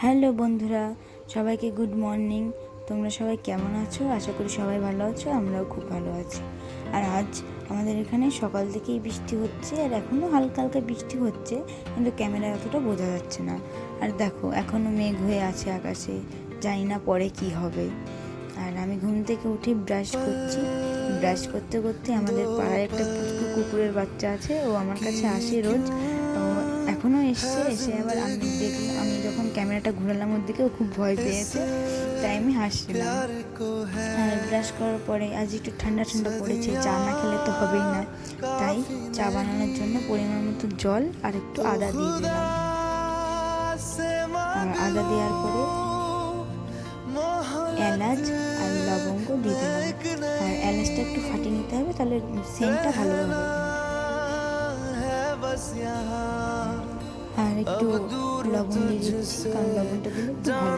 Hello বন্ধুরা, সবাইকে good morning. তোমরা সবাই কেমন আছো? আশা করি সবাই ভালো আছো, আমরাও খুব ভালো আছি। আর আজ আমাদের এখানে সকাল থেকেই বৃষ্টি হচ্ছে, আর এখনও হালকা হালকা বৃষ্টি হচ্ছে, কিন্তু ক্যামেরায় অতটা বোঝা যাচ্ছে না। আর দেখো এখনও মেঘ হয়ে আছে আকাশে, জানি না পরে কি হবে। আর আমি ঘুম থেকে উঠে ব্রাশ করছি। ব্রাশ করতে করতে আমাদের পাড়ায় একটা পুচকু কুকুরের বাচ্চা আছে, ও আমার কাছে আসে রোজ। এখনও এসে আবার আমি যখন ক্যামেরাটা ঘুরালাম ওর দিকে, ও খুব ভয় পেয়েছে, তাই আমি হাসছিলাম। আর ব্রাশ করার পরে আজ একটু ঠান্ডা ঠান্ডা পড়েছে, চা না খেলে তো হবেই না, তাই চা বানানোর জন্য পরিমাণ মতো জল আর একটু আদা দিয়ে দিলাম। আর আদা দেওয়ার পরে এলাচ আর লবঙ্গ দিয়ে দিলাম। আর এলাচটা একটু ফাটিয়ে নিতে হবে, তাহলে সেন্টটা ভালো হবে। আর একটু লবণ দিয়ে দিচ্ছি, কারণ লবণটা দিলে একটু ভালো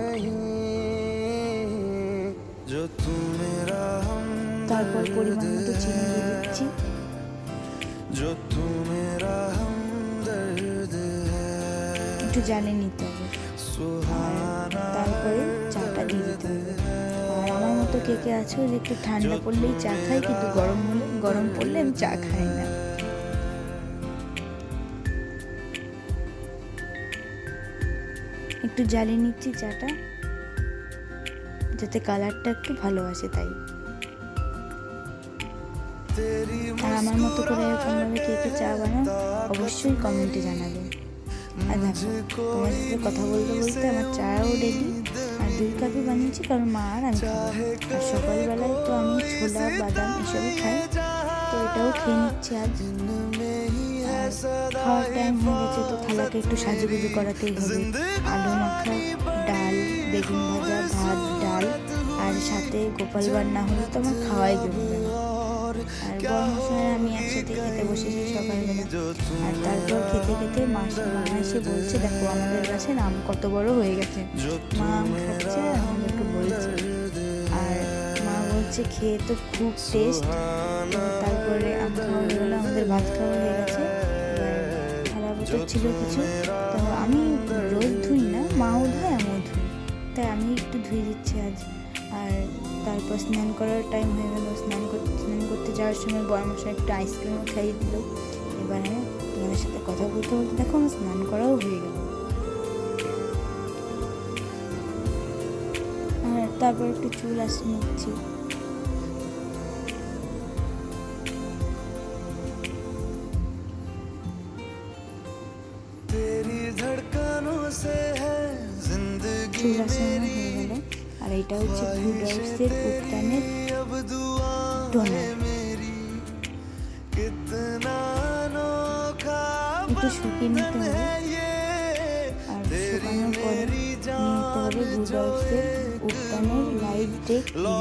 লাগে। তারপর পরিমাণ মতো চিনি দিয়ে দিচ্ছি। একটু জ্বালিয়ে নিতে হবে, আর তারপরে চাটা দিয়ে দিতে হবে। আর আমার মতো কে কে আছো যে একটু ঠান্ডা পড়লেই চা খাই, কিন্তু গরম পড়লে আমি চা খাই না। একটু জ্বালিয়ে নিচ্ছি চাটা, যাতে কালারটা একটু ভালো আসে, তাই। আর আমার মতো করে এরকমভাবে কে কে চা বানাও অবশ্যই কমেন্টে জানাবেন। আর দেখো তোমার সাথে কথা বলতে বলতে আমার চাও রেডি। আর 2 কাপই বানিয়েছি, কারণ মা আর আমি খাবো। আর সকালবেলায় তো আমি ছোলা বাদাম এসবই খাই, তো এটাও খেয়ে নিচ্ছি আজ। খাওয়ার টাইম হয়ে গেছে, তো খালাকে একটু সাজুগুজু করাতেই হবে। আলু মাখা, ডাল, বেগুন ভাজা, ভাত, ডাল, আর সাথে গোপাল ভাঁড় না হলে তো আমার খাওয়াই জমবে না। আর বড়মশাই আমি একসাথে খেতে বসেছি সকালবেলা। আর তারপর খেতে খেতে মা এসে বলছে, দেখো আমাদের গাছের আম কত বড় হয়ে গেছে। মা আম খাচ্ছে, আমাদেরকে বলছে। আর মা বলছে খেয়ে তো খুব টেস্ট। তারপরে আম খাওয়া হয়ে গেলো, আমাদের ভাত খাওয়া হয়ে গেছে। থালা বোতল ছিল কিছু, তো আমি রোজ ধুই না, মাও ধুই আমিও ধুই, তাই আমি একটু ধুয়ে দিচ্ছি আজ। আর তারপর স্নান করার টাইম হয়ে গেল। স্নান করতে যাওয়ার সময় বড়মশাই একটু আইসক্রিমও খাইয়ে দিল। এবার আমি তোমাদের সাথে কথা বলতে বলতে দেখো আমার স্নান করাও হয়ে গেল। আর তারপর একটু চুল আসে নিচ্ছি। চুল আসানো হয়ে গেল। আর এটা হচ্ছে ব্লু ডটসের উত্তানের টোনার। একটু শুকিয়ে নিতে হবে, আর শুকানোর পরে নিতে হবে ব্লু ডটসের উত্তানের লাইট ডে ক্রিম।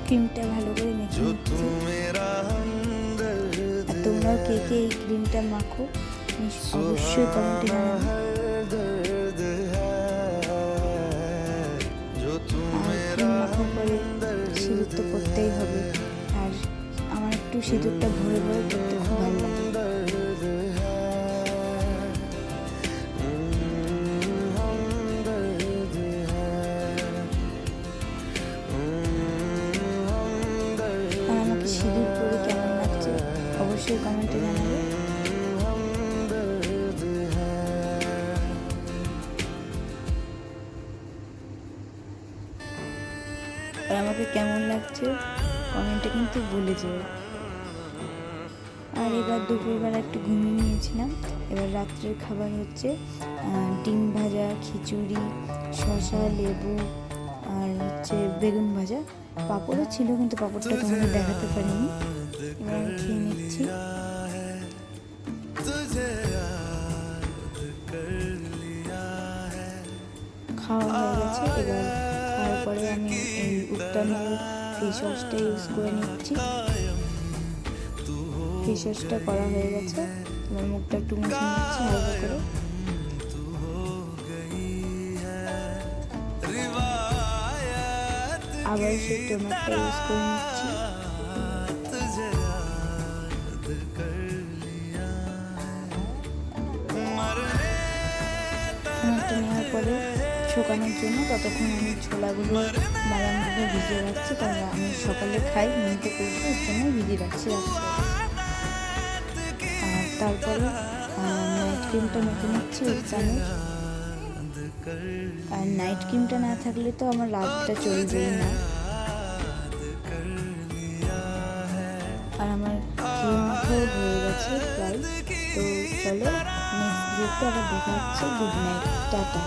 ক্রিমটা ভালো করে মেখে নিচ্ছি। আর তোমরাও কে কে এই ক্রিমটা মাখো অবশ্যই কমেন্টে জানাবে। আর ক্রিম মাখার পরে সিঁদুর তো করতেই হবে, আর আমার একটু সিঁদুরটা ভরে ভরে করতে খুব ভালো লাগে। সিঁদুর পরে কেমন লাগছে অবশ্যই কমেন্টে জানাবে। আর আমাকে কেমন লাগছে কমেন্টে কিন্তু বলে যেও। আর এবার দুপুরবেলা একটু ঘুমিয়ে নিয়েছিলাম। এবার রাত্রের খাবার হচ্ছে ডিম ভাজা, খিচুড়ি, শসা, লেবু, আর হচ্ছে বেগুন ভাজা। পাঁপড়ও ছিল, কিন্তু পাঁপড়টা তোমাদের দেখাতে পারিনি। এবার আমি খেয়ে নিচ্ছি। খাওয়া হয়ে গেছে। এবার খাওয়ার পরে আমি এই উত্তানের ফেস ওয়াশটা ইউজ করে নিচ্ছি। ফেস ওয়াশটা করা হয়ে গেছে, এবার মুখটা একটু মুছে নিচ্ছি হালকা করে। আবার সেই টোনারটা ইউজ করে নিচ্ছি। টোনারটা নেওয়ার পরে শুকানোর জন্য ততক্ষণ আমি ছোলাগুলো বাদামগুলো ভিজিয়ে রাখছি, কারণ আমি সকালে খাই, মেয়েতে করবো, এর জন্য ভিজিয়ে রাখছি। আর তারপরে নাইট ক্রিমটা মেখে নিচ্ছি উত্তানের। আর নাইট ক্রিমটা না থাকলে তো আমার রাতটা চলবেই না। আর আমার ক্রিম মাখাও হয়ে গেছে প্রায়। তো চলো নেক্সট ভিডিওতে আবার দেখা হচ্ছে। Good night, tata.